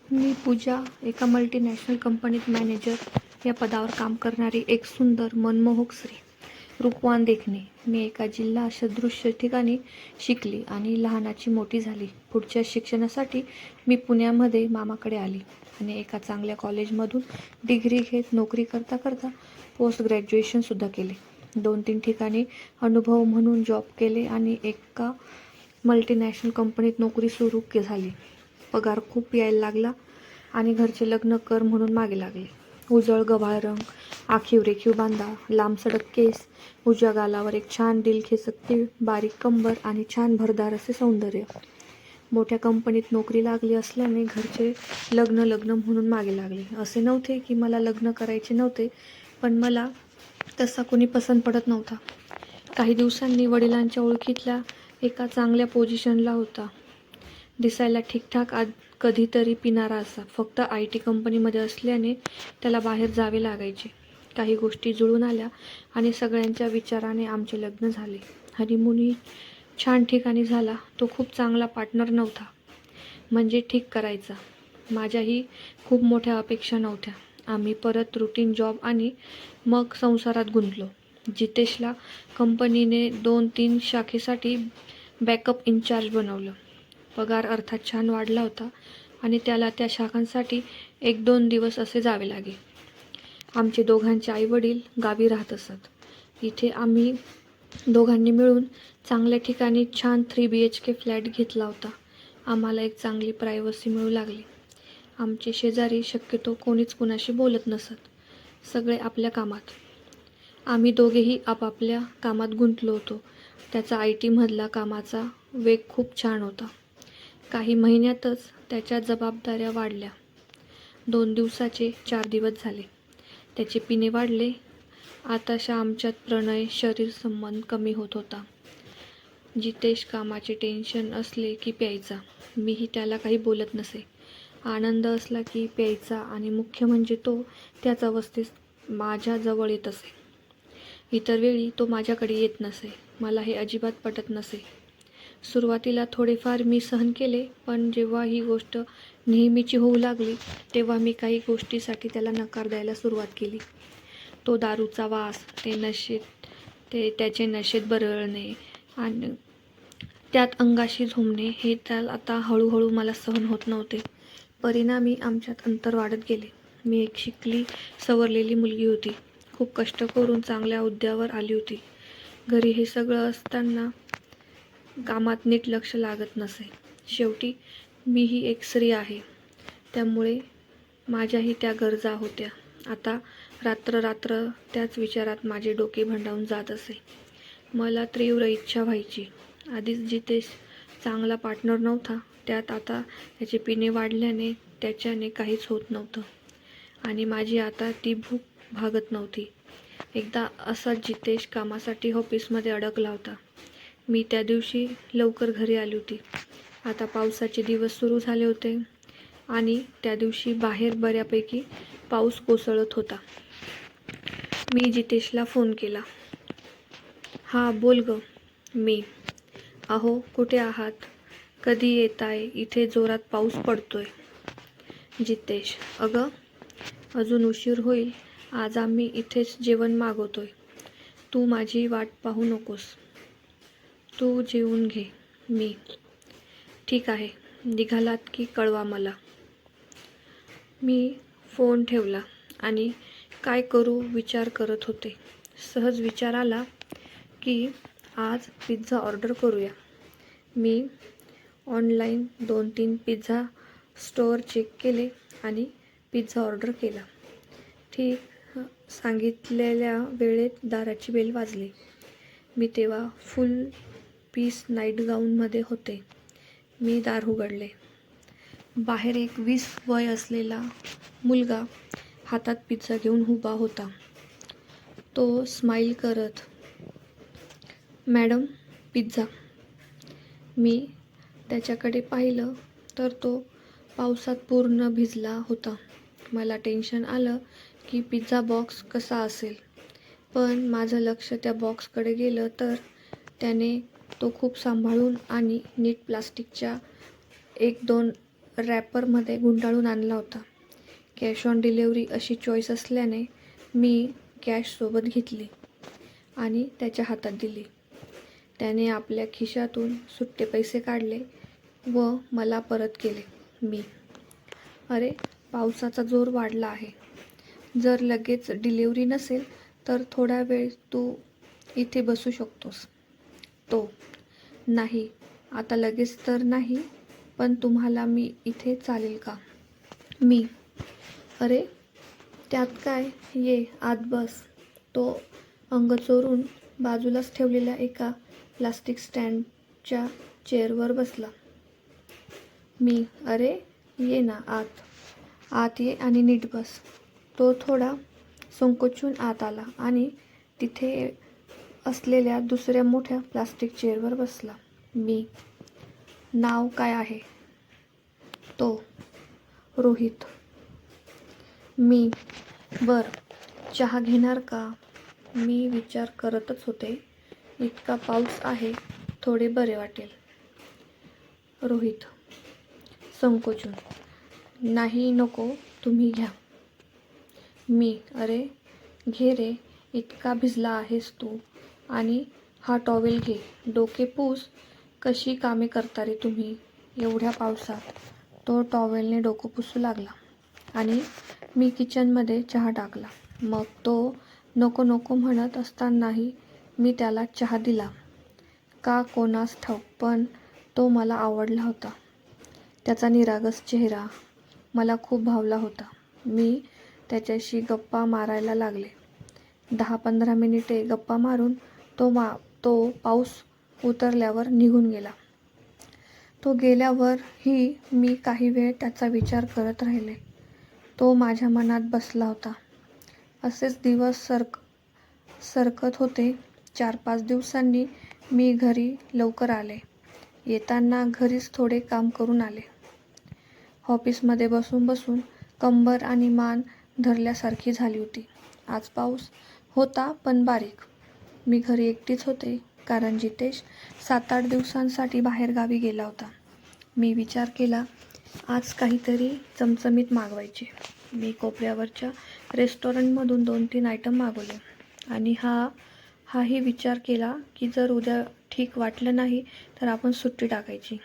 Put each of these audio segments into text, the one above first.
मी पूजा, एका मल्टीनॅशनल कंपनीत मॅनेजर या पदावर काम करणारी एक सुंदर, मनमोहक स्त्री. रूपवान देखणे. मी एका जिल्हा सदृश ठिकाणी शिकली आणि लहानाची मोठी झाली. पुढच्या शिक्षणासाठी मी पुण्यामध्ये मामाकडे आली आणि एका चांगल्या कॉलेजमधून डिग्री घेत नोकरी करता करता पोस्ट ग्रॅज्युएशनसुद्धा केले. 2-3 ठिकाणी अनुभव म्हणून जॉब केले आणि एका मल्टीनॅशनल कंपनीत नोकरी सुरू झाली. पगार खूप यायला लागला आणि घरचे लग्न कर म्हणून मागे लागले. उजळ गव्हाळ रंग, आखीव रेखीव बांधा, लांबसडक केस, उजव्या गालावर एक छान दिलखेचक तीळ, बारीक कंबर आणि छान भरदार असे सौंदर्य. मोठ्या कंपनीत नोकरी लागली असल्याने घरचे लग्न म्हणून मागे लागले. असे नव्हते की मला लग्न करायचे नव्हते, पण मला तसा कोणी पसंत पडत नव्हता. काही दिवसांनी वडिलांच्या ओळखीतल्या एका चांगल्या पोझिशनला होता. दिसायला ठीकठाक, कधीतरी पिणारा असा. फक्त IT कंपनीमध्ये असल्याने त्याला बाहेर जावे लागायचे. काही गोष्टी जुळून आल्या आणि सगळ्यांच्या विचाराने आमचे लग्न झाले. हनीमूनही छान ठिकाणी झाला. तो खूप चांगला पार्टनर नव्हता, म्हणजे ठीक करायचा. माझ्याही खूप मोठ्या अपेक्षा नव्हत्या. आम्ही परत रुटीन जॉब आणि मग संसारात गुंतलो. जितेशला कंपनीने 2-3 शाखेसाठी बॅकअप इन्चार्ज बनवलं. पगार अर्थात छान वाढला होता आणि त्याला त्या शाखांसाठी 1-2 दिवस असे जावे लागे. आमचे दोघांचे आईवडील गावी राहत असत. इथे आम्ही दोघांनी मिळून चांगल्या ठिकाणी छान 3 BHK फ्लॅट घेतला होता. आम्हाला एक चांगली प्रायव्हसी मिळू लागली. आमचे शेजारी शक्यतो कोणीच कुणाशी बोलत नसत. सगळे आपल्या कामात. आम्ही दोघेही आपापल्या कामात गुंतलो होतो. त्याचा IT मधला कामाचा वेग खूप छान होता. काही महिन्यातच त्याच्या जबाबदाऱ्या वाढल्या. 2 दिवसाचे 4 दिवस झाले. त्याचे पिणे वाढले. आताशा आमच्यात प्रणय, शरीर संबंध कमी होत होता. जितेश कामाचे टेन्शन असले की प्यायचा. मीही त्याला काही बोलत नसे. आनंद असला की प्यायचा आणि मुख्य म्हणजे तो त्याच अवस्थेत माझ्या जवळ येत असे. इतर वेळी तो माझ्याकडे येत नसे. मला हे अजिबात पटत नसे. सुरुवातीला थोडेफार मी सहन केले, पण जेव्हा ही गोष्ट नेहमीची होऊ लागली तेव्हा मी काही गोष्टीसाठी त्याला नकार द्यायला सुरुवात केली. तो दारूचा वास, त्याचे नशेत बरळणे आणि त्यात अंगाशी झोंबणे हे त्याला आता हळूहळू मला सहन होत नव्हते. परिणामी आमच्यात अंतर वाढत गेले. मी एक शिकली सवरलेली मुलगी होती. खूप कष्ट करून चांगल्या हुद्द्यावर आली होती. घरी हे सगळं असताना कामात नीट लक्ष लागत नसे. शेवटी मीही एक स्त्री आहे, त्यामुळे माझ्याही त्या गरजा होत्या. आता रात्र त्याच विचारात माझे डोके भंडावून जात असे. मला तीव्र इच्छा व्हायची. आधीच जितेश चांगला पार्टनर नव्हता, त्यात आता त्याचे पिणे वाढल्याने त्याच्याने काहीच होत नव्हतं आणि माझी आता ती भूक भागत नव्हती. एकदा असाच जितेश कामासाठी ऑफिसमध्ये अडकला होता. मी त्या दिवशी लवकर घरी आली होती. आता पावसाचे दिवस सुरू झाले होते आणि त्या दिवशी बाहेर बऱ्यापैकी पाऊस कोसळत होता. मी जितेशला फोन केला. "हां बोल गं." "मी." "अहो कुठे आहात? कधी येताय? इथे जोरात पाऊस पडतोय." जितेश: "अगं अजून उशीर होईल. आज आम्ही इथेच जेवण मागवतोय. तू माझी वाट पाहू नकोस. तू जेवून घे." मी: "ठीक आहे. निघालात की कळवा मला." मी फोन ठेवला आणि काय करू विचार करत होते. सहज विचार आला की आज पिझ्झा ऑर्डर करूया. मी ऑनलाईन 2-3 पिझ्झा स्टोअर चेक केले आणि पिझ्झा ऑर्डर केला. ठीक सांगितलेल्या वेळेत दाराची बेल वाजली. मी तेव्हा फुल पीस नाईट गाऊनमध्ये होते. मी दार उघडले. बाहेर एक 20 वय असलेला मुलगा हातात पिझ्झा घेऊन उभा होता. तो स्माईल करत, "मॅडम पिझ्झा." मी त्याच्याकडे पाहिलं तर तो पावसात पूर्ण भिजला होता. मला टेन्शन आलं की पिझ्झा बॉक्स कसा असेल, पण माझं लक्ष त्या बॉक्सकडे गेलं तर त्याने तो खूप सांभाळून आणि नीट प्लास्टिकच्या 1-2 रॅपरमध्ये गुंडाळून आणला होता. कॅश ऑन डिलेवरी अशी चॉईस असल्याने मी कॅश सोबत घेतली आणि त्याच्या हातात दिली. त्याने आपल्या खिशातून सुट्टे पैसे काढले व मला परत केले. मी, अरे पावसाचा जोर वाढला आहे. जर लगेच डिलेवरी नसेल तर थोडा वेळ तू इथे बसू शकतोस. तो, नाही आता लगेच तर नाही, पण तुम्हाला मी इथे चालेल का? मी, अरे त्यात काय, ये आत बस. तो अंग चोरून बाजूलाच ठेवलेल्या एका प्लास्टिक स्टँडच्या चेअरवर बसला. मी, अरे ये ना आत. आत ये आणि नीट बस. तो थोडा संकोचून आत आला आणि तिथे असलेल्या दुसऱ्या मोठ्या प्लास्टिक चेअरवर बसला. मी, नाव काय आहे? तो, रोहित. मी, बर, चहा घेणार का? मी विचार करतच होते, इतका पाऊस आहे, थोडे बरे वाटेल. रोहित संकोचून, नाही नको, तुम्ही घ्या. मी, अरे घे रे, इतका भिजला आहेस तू. आणि हा टॉवेल घे, डोके पुस. कशी कामे करता रे तुम्ही एवढ्या पावसात? तो टॉवेलने डोकं पुसू लागला आणि मी किचनमध्ये चहा टाकला. मग तो नको नको म्हणत असतानाही मी त्याला चहा दिला. का कोणास ठाऊक, पण तो मला आवडला होता. त्याचा निरागस चेहरा मला खूप भावला होता. मी त्याच्याशी गप्पा मारायला लागले. 10-15 मिनिटे गप्पा मारून तो पाऊस उतरल्यावर निघून गेला. तो गेल्यावरही मी काही वेळ त्याचा विचार करत राहिले. तो माझ्या मनात बसला होता. असेच दिवस सरकत होते. 4-5 दिवसांनी मी घरी लवकर आले. येताना घरीच थोडे काम करून आले. ऑफिसमध्ये बसून बसून कंबर आणि मान धरल्यासारखी झाली होती. आज पाऊस होता पण बारीक. मी घरी एकटीच होते कारण जितेश 7-8 दिवसांसाठी बाहेरगावी गेला होता. मी विचार केला, आज काहीतरी चमचमीत मागवायचे. मी कोपऱ्यावरच्या रेस्टॉरंटमधून 2-3 आयटम मागवले आणि हाही विचार केला की जर उद्या ठीक वाटलं नाही तर आपण सुट्टी टाकायची.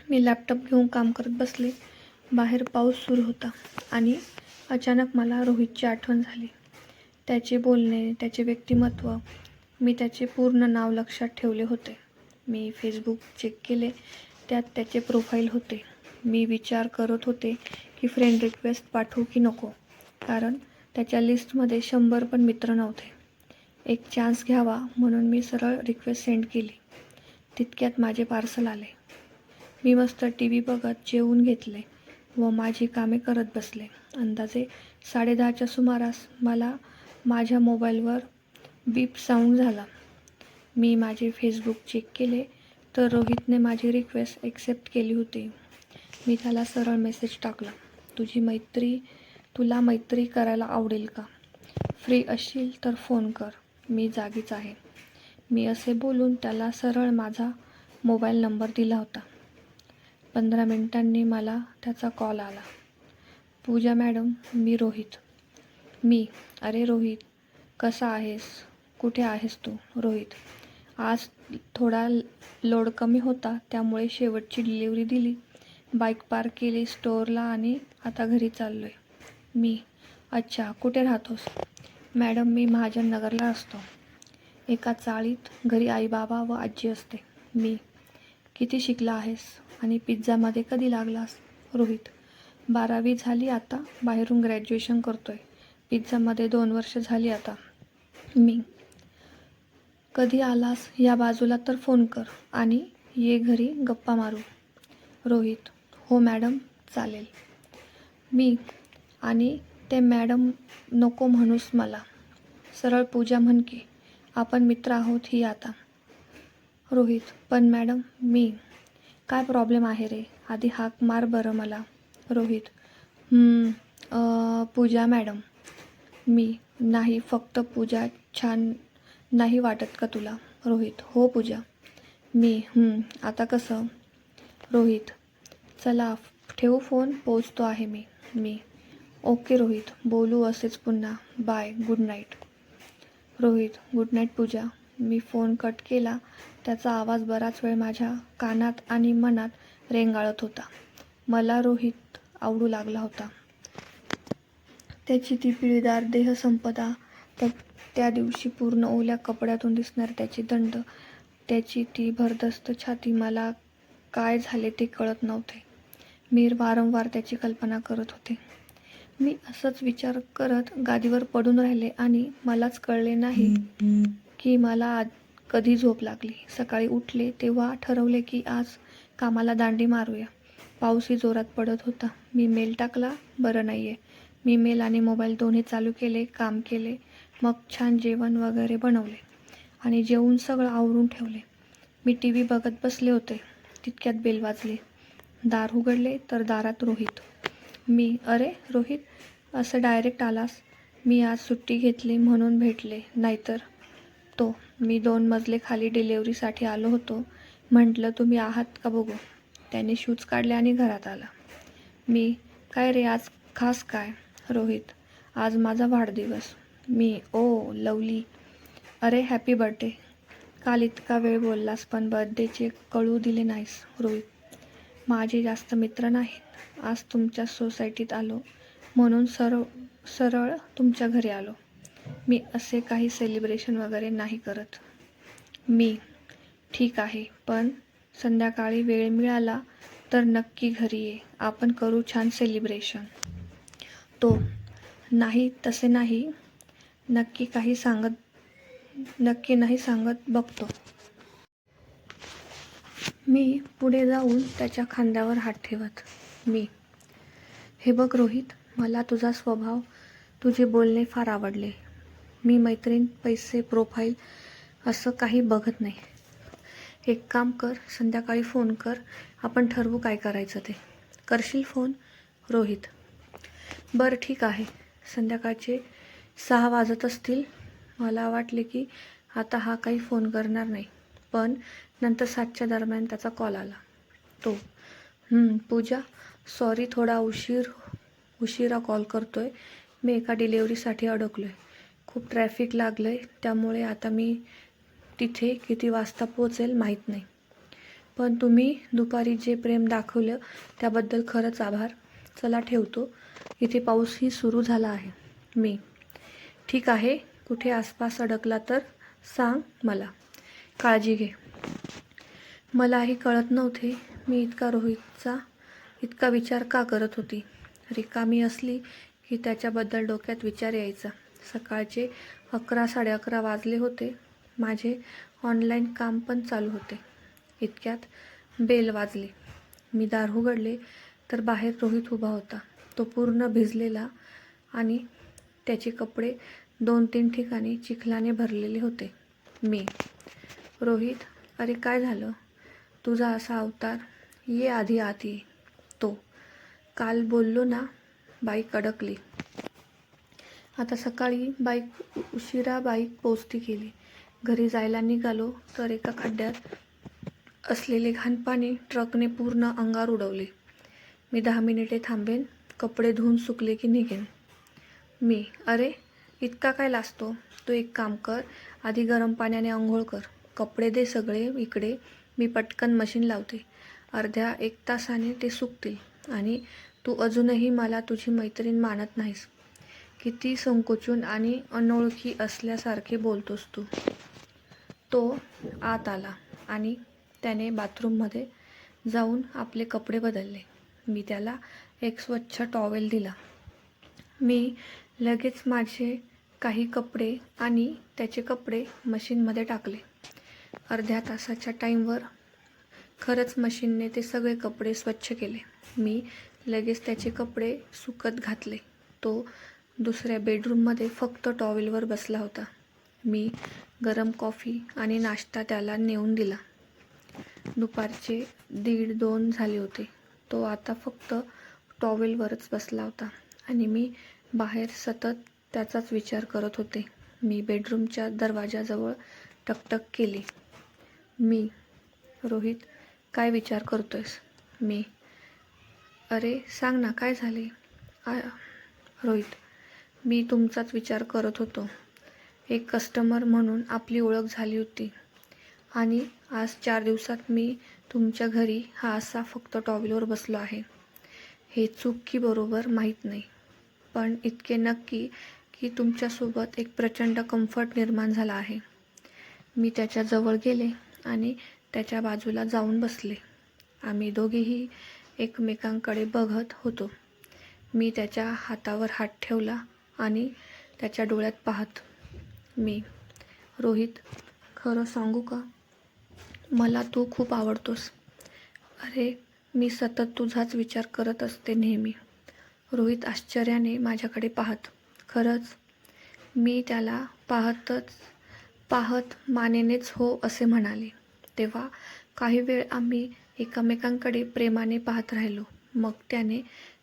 मी लॅपटॉप घेऊन काम करत बसले. बाहेर पाऊस सुरू होता आणि अचानक मला रोहितची आठवण झाली. त्याचे बोलणे, त्याचे व्यक्तिमत्व, मी त्याचे पूर्ण नाव लक्षात ठेवले होते. मी फेसबुक चेक केले, त्यात त्याचे प्रोफाईल होते. मी विचार करत होते की फ्रेंड रिक्वेस्ट पाठवू की नको, कारण त्याच्या लिस्टमध्ये 100 पण मित्र नव्हते. एक चान्स घ्यावा म्हणून मी सरळ रिक्वेस्ट सेंड केली. तितक्यात माझे पार्सल आले. मी मस्त TV बघत जेवून घेतले व माझी कामे करत बसले. अंदाजे 10:30च्या सुमारास मला माझ्या मोबाईलवर बीप साऊंड झाला. मी माझे फेसबुक चेक केले तर रोहितने माझी रिक्वेस्ट एक्सेप्ट केली होती. मी त्याला सरळ मेसेज टाकला, तुला मैत्री करायला आवडेल का? फ्री असशील तर फोन कर, मी जागीच आहे. मी असे बोलून त्याला सरळ माझा मोबाईल नंबर दिला होता. 15 मिनिटांनी मला त्याचा कॉल आला. पूजा मॅडम, मी रोहित. मी, अरे रोहित, कसा आहेस? कुठे आहेस तू? रोहित, आज थोडा लोड कमी होता त्यामुळे शेवटची डिलिव्हरी दिली. बाईक पार्क केली स्टोअरला आणि आता घरी चाललोय. मी, अच्छा, कुठे राहतोस? मॅडम, मी महाजननगरला असतो. एका चाळीत. घरी आई बाबा व आजी असते. मी, किती शिकला आहेस आणि पिझ्झामध्ये कधी लागलास? रोहित, 12वी झाली आता, बाहेरून ग्रॅज्युएशन करतोय. पिझ्झामध्ये 2 वर्ष झाली आता. मी, कधी आलास या बाजूला तर फोन कर आणि ये घरी गप्पा मारू. रोहित, हो मॅडम, चालेल. मी, आणि ते मॅडम नको म्हणूस मला, सरळ पूजा म्हण की, आपण मित्र आहोत ही आता. रोहित, पण मॅडम मी, काय प्रॉब्लेम आहे रे? आधी हाक मार बरं मला. रोहित, पूजा मॅडम. मी, नाही, फक्त पूजा. छान नाही वाटत का तुला? रोहित, हो पूजा. मी, आता कसं? रोहित, चला ठेवू फोन, पोहोचतो आहे मी. ओके रोहित, बोलू असेच पुन्हा. Bye, good night. Rohit, good night Pooja. मी फोन कट केला. त्याचा आवाज बराच वेळ माझ्या कानात आणि मनात रेंगाळत होता. मला रोहित आवडू लागला होता. त्याची ती पिळदार देहसंपदा, त्या दिवशी पूर्ण ओल्या कपड्यातून दिसणारे त्याची दंड, त्याची ती भरदस्त छाती. मला काय झाले ते कळत नव्हते. मी वारंवार त्याची कल्पना करत होते. मी असंच विचार करत गादीवर पडून राहिले आणि मलाच कळले नाही की मला कधी झोप लागली. सकाळी उठले तेव्हा ठरवले की आज कामाला दांडी मारूया. पाऊसही जोरात पडत होता. मी मेल टाकला. बरं नाहीये. मी मेल आणि मोबाईल दोन्ही चालू केले, काम केले. मग छान जेवण वगैरे बनवले आणि जेवून सगळं आवरून ठेवले. मी टी व्ही बघत बसले होते. तितक्यात बेल वाजली. दार उघडले तर दारात रोहित. मी, अरे रोहित, असं डायरेक्ट आलास? मी आज सुट्टी घेतली म्हणून भेटले, नाहीतर तो. मी 2 मजले खाली डिलेव्हरीसाठी आलो होतो. म्हटलं तुम्ही आहात का बघू. त्याने शूज काढले आणि घरात आला. मी, काय रे आज खास काय? रोहित, आज माझा वाढदिवस. मी, ओ लवली. अरे हॅपी बर्थडे. काल इतका वेळ बोललास पण बर्थडेचे कळू दिले नाहीस. रोहित, माझे जास्त मित्र नाहीत. आज तुमच्या सोसायटीत आलो म्हणून सरळ तुमच्या घरी आलो. मी असे काही सेलिब्रेशन वगैरे नाही करत. मी, ठीक आहे, पण संध्याकाळी वेळ मिळाला तर नक्की घरी ये. आपण करू छान सेलिब्रेशन. तो, नाही तसे नाही. नक्की नाही सांगत बघतो. मी पुढे जाऊन त्याच्या खांद्यावर हात ठेवत. मी, हे बघ रोहित, मला तुझा स्वभाव, तुझे बोलणे फार आवडले. मी मैत्रीण, पैसे, प्रोफाईल असं काही बघत नाही. एक काम कर, संध्याकाळी फोन कर. आपण ठरवू काय करायचं ते. करशील फोन? रोहित, बरं ठीक आहे. संध्याकाळचे 6 वाजत असतील. मला वाटले की आता हा काही फोन करणार नाही, पण नंतर 7च्या दरम्यान त्याचा कॉल आला. तो, पूजा, सॉरी थोडा उशिरा कॉल करतोय. मी एका डिलेव्हरीसाठी अडकलोय. खूप ट्रॅफिक लागलंय, त्यामुळे आता मी तिथे किती वाजता पोहोचेल माहीत नाही. पण तुम्ही दुपारी जे प्रेम दाखवलं त्याबद्दल खरंच आभार. चला ठेवतो. इथे पाऊसही सुरू झाला आहे. मी, ठीक आहे. कुठे आसपास अडकला तर सांग मला. काळजी घे. मलाही कळत नव्हते मी रोहितचा इतका विचार का करत होती. रिकामी असली की त्याच्याबद्दल डोक्यात विचार यायचा. सकाळचे 11, 11:30 वाजले होते. माझे ऑनलाईन काम पण चालू होते. इतक्यात बेल वाजली. मी दार उघडले तर बाहेर रोहित उभा होता. तो पूर्ण भिजलेला आणि त्याचे कपडे 2-3 ठिकाणी चिखलाने भरलेले होते. मी, रोहित, अरे काय झालं? तुझा असा अवतार? ये आधी आत ये. तो, काल बोललो ना, बाईक अडकली. आता सकाळी उशिरा बाईक पोचती केली. घरी जायला निघालो तर एका खड्ड्यात असलेले घाण पाणी ट्रकने पूर्ण अंगावर उडवले. मी 10 मिनिटे थांबेन, कपडे धुवून सुकले की निघेन. मी, अरे इतका काय लाजतो? तू एक काम कर, आधी गरम पाण्याने आंघोळ कर. कपडे दे सगळे इकडे, मी पटकन मशीन लावते. अर्ध्या 1 तासाने ते सुकतील. आणि तू अजूनही मला तुझी मैत्रीण मानत नाहीस. किती संकोचून आणि अनोळखी असल्यासारखे बोलतोस तू. तो आत आला आणि त्याने बाथरूममध्ये जाऊन आपले कपडे बदलले. मी त्याला एक स्वच्छ टॉवेल दिला. मी लगेच माझे काही कपडे आणि त्याचे कपडे मशीनमध्ये टाकले. अर्ध्या तासाच्या टाईमवर खरंच मशीनने ते सगळे कपडे स्वच्छ केले. मी लगेच त्याचे कपडे सुकत घातले. तो दुसऱ्या बेडरूममध्ये फक्त टॉवेलवर बसला होता. मी गरम कॉफी आणि नाश्ता त्याला नेऊन दिला. दुपारचे 1:30-2 झाले होते. तो आता फक्त टॉवेलवरच बसला होता आणि मी बाहेर सतत त्याचाच विचार करत होते. मी बेडरूमच्या दरवाजाजवळ टकटक केली. मी, रोहित, काय विचार करतोयस? मी, अरे सांग ना, काय झाले? रोहित, मी तुमचाच विचार करत होतो. एक कस्टमर म्हणून आपली ओळख झाली होती आणि आज 4 दिवसात मी तुमच्या घरी हा असा फक्त टॉवेलवर बसलो आहे. हे चूक की बरोबर माहीत नाही, पण इतके नक्की की तुमच्यासोबत एक प्रचंड कम्फर्ट निर्माण झाला आहे. मी त्याच्याजवळ गेले आणि त्याच्या बाजूला जाऊन बसले. आम्ही दोघेही एकमेकांकडे बघत होतो. मी त्याच्या हातावर हात ठेवला आणि त्याच्या डोळ्यात पाहत रोहित, खरं सांगू का? मला तू खूप आवडतोस. अरे, मी सतत तुझाच विचार करत असते नेहमी. रोहित आश्चर्याने माझ्याकडे पाहत. खरंच? मी त्याला पाहत मानेनेच हो असे म्हणाले. तेव्हा काही वेळ आम्ही एकमेकांकडे प्रेमाने पाहत राहिलो. मग त्याने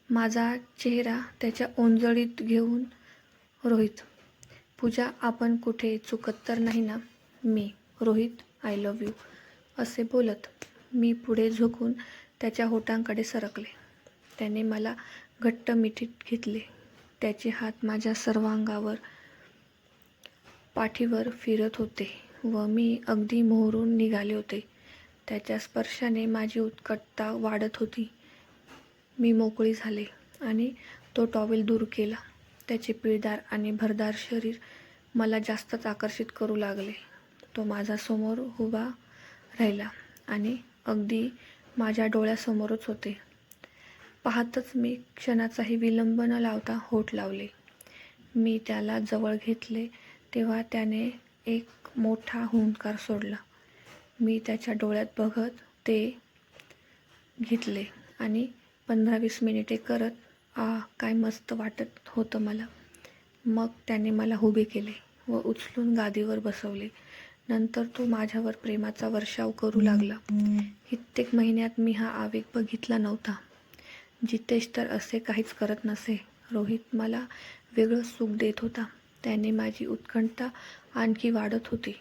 माझा चेहरा त्याच्या ओंजळीत घेऊन, रोहित, पूजा, आपण कुठे चुकत तर नाही ना? रोहित, आय लव्ह यू असे बोलत मी पुढे झुकून त्याच्या होठांकडे सरकले. त्याने मला घट्ट मिठीत घेतले. त्याचे हात माझ्या सर्वांगावर, पाठीवर फिरत होते व मी अगदी मोहरून निघाले होते. त्याच्या स्पर्शाने माझी उत्कटता वाढत होती. मी मोकळी झाले आणि तो टॉवेल दूर केला. त्याचे पिळदार आणि भरदार शरीर मला जास्तच आकर्षित करू लागले. तो माझ्यासमोर उभा राहिला आणि अगदी माझ्या डोळ्यासमोरच होते. पाहतच मी क्षणाचाही विलंब न लावता होठ लावले. मी त्याला जवळ घेतले तेव्हा त्याने एक मोठा हुंकार सोडला. मी त्याच्या डोळ्यात बघत ते घेतले आणि 15-20 मिनिटे करत, काय मस्त वाटत होतं मला. मग त्याने मला उभे केले व उचलून गादीवर बसवले. नंतर तो माझ्यावर प्रेमाचा वर्षाव करू लागला. कित्येक महिन्यात मी हा आवेग बघितला नव्हता. जितेश तर असे काहीच करत नसे. रोहित मला वेगळं सुख देत होता. त्याने माझी उत्कंठा आणखी वाढत होती.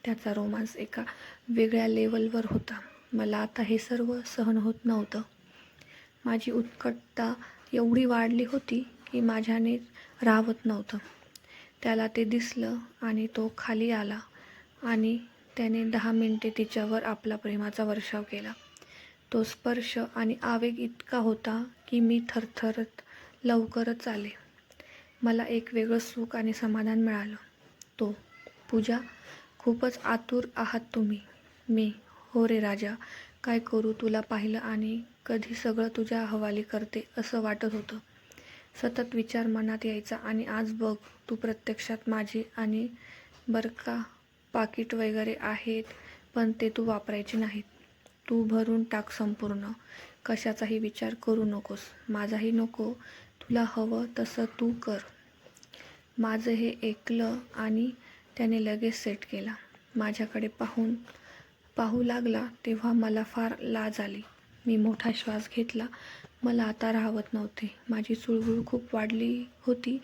त्याचा रोमांस एका वेगळ्या लेवलवर होता. मला आता हे सर्व सहन होत नव्हतं. माझी उत्कटता एवढी वाढली होती की माझ्याने राहवत नव्हतं. त्याला ते दिसलं आणि तो खाली आला आणि त्याने 10 मिनिटे तिच्यावर आपला प्रेमाचा वर्षाव केला. तो स्पर्श आणि आवेग इतका होता की मी थरथरत लवकरच आले. मला एक वेगळं सुख आणि समाधान मिळालं. तो, पूजा, खूपच आतुर आहात तुम्ही. हो रे राजा, काय करू, तुला पाहिलं आणि कधी सगळं तुझ्या हवाली करते असं वाटत होतं. सतत विचार मनात यायचा आणि आज बघ, तू प्रत्यक्षात माझी. आणि बरं का, पाकीट वगैरे आहेत, पण ते तू वापरायचे नाहीत. तू भरून टाक संपूर्ण. कशाचाही विचार करू नकोस. माझाही नको. तुला हवं तसं तू कर. माझं हे ऐकलं आणि त्याने लगेच सेट केला. माझ्याकडे पाहू लागला तेव्हा मला फार लाज आली. मी मोठा श्वास घेतला. मला आता राहवत नव्हते. माझी चुळबुळ खूप वाढली होती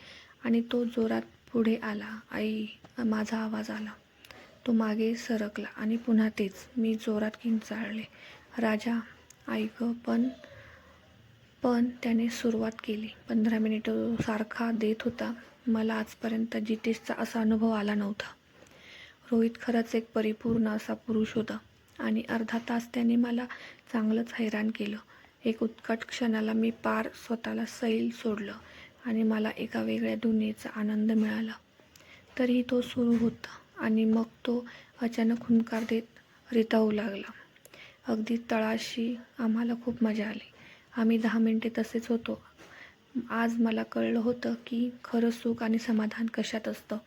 आणि तो जोरात पुढे आला. आई, माझा आवाज आला. तो मागे सरकला आणि पुन्हा तेच. मी जोरात किंचाळले, राजा, ऐक. पण त्याने सुरुवात केली. 15 मिनिटं सारखा देत होता. मला आजपर्यंत जितेशचा असा अनुभव आला नव्हता. रोहित खरंच एक परिपूर्ण असा पुरुष होता आणि अर्धा तास त्याने मला चांगलंच हैराण केलं. एक उत्कट क्षणाला मी पार स्वतःला सैल सोडलं आणि मला एका वेगळ्या दुनियेचा आनंद मिळाला. तरीही तो सुरू होता आणि मग तो अचानक हुंकार देत रितावू लागला. अगदी तळाशी. आम्हाला खूप मजा आली. आम्ही 10 मिनिटे तसेच होतो. आज मला कळलं होतं की खरं सुख आणि समाधान कशात असतं.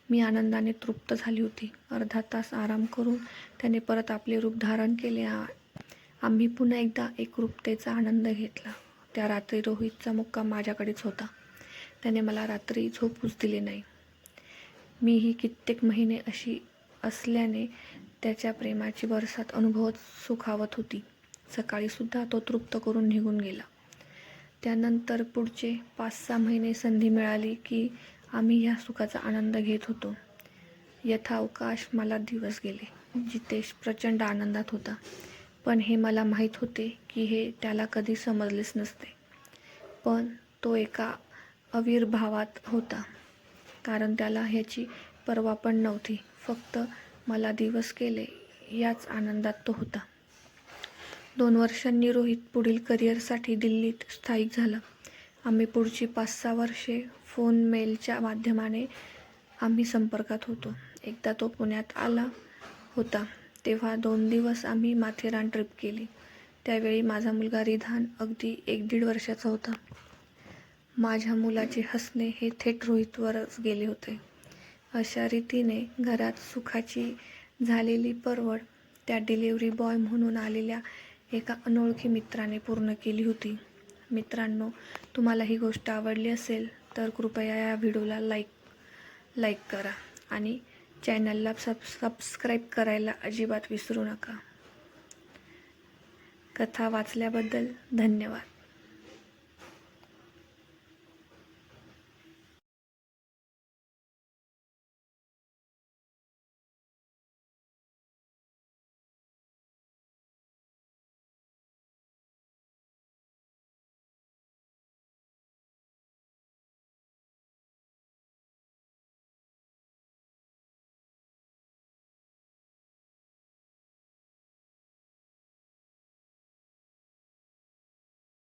मी आनंदाने तृप्त झाली होती. अर्धा तास आराम करून त्याने परत आपले रूप धारण केले. आम्ही पुन्हा एकदा एकरूपतेचा आनंद घेतला. त्या रात्री रोहितचा मुक्काम माझ्याकडेच होता. त्याने मला रात्री झोपूच दिले नाही. मीही कित्येक महिने अशी असल्याने त्याच्या प्रेमाची बरसात अनुभवत सुखावत होती. सकाळीसुद्धा तो तृप्त करून निघून गेला. त्यानंतर पुढचे 5-6 महिने संधी मिळाली की आम्ही ह्या सुखाचा आनंद घेत होतो. यथावकाश मला दिवस गेले. जितेश प्रचंड आनंदात होता. पण हे मला माहीत होते की हे त्याला कधी समजलेच नसते. पण तो एका आविर्भावात होता, कारण त्याला ह्याची पर्वा पण नव्हती. फक्त मला दिवस गेले याच आनंदात तो होता. 2 वर्षांनी रोहित पुढील करिअरसाठी दिल्लीत स्थायिक झाला. आम्ही पुढची 5-6 वर्षे फोन मेलच्या माध्यमाने आम्ही संपर्कात होतो. एकदा तो पुण्यात आला होता तेव्हा 2 दिवस आम्ही माथेरान ट्रिप केली. त्यावेळी माझा मुलगा रिधान अगदी 1-1.5 वर्षाचा होता. माझ्या मुलाचे हसणे हे थेट रोहितवरच गेले होते. अशा रीतीने घरात सुखाची झालेली परवड त्या डिलिव्हरी बॉय म्हणून आलेल्या एका अनोळखी मित्राने पूर्ण केली होती. मित्रांनो, तुम्हाला ही गोष्ट आवडली असेल तर कृपया या व्हिडिओला लाईक करा आणि चॅनलला सबस्क्राईब करायला अजिबात विसरू नका. कथा वाचल्याबद्दल धन्यवाद.